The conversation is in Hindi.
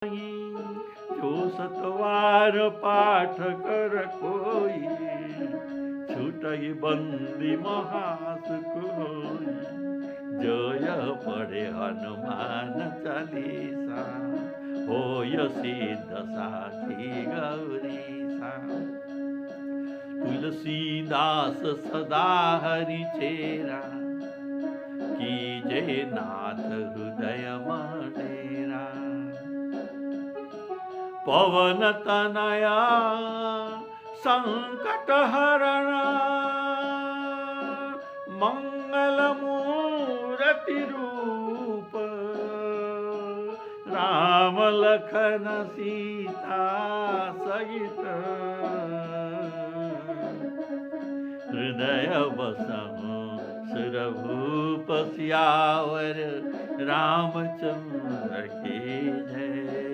जो सतवार पाठ कर कोई, छूटई बंदी महास कोई। जय पढ़े हनुमान चालीसा, होय सिद्ध साखी गौरीसा। तुलसीदास सदा हरि चेरा, कीजे नाथ हृदय मडेरा। पवन तनया संकट हरण, मंगल मूर्ति रूप। राम लखन सीता सहित, हृदय बसहु सुरभूप। सियावर रामचंद्र की जय।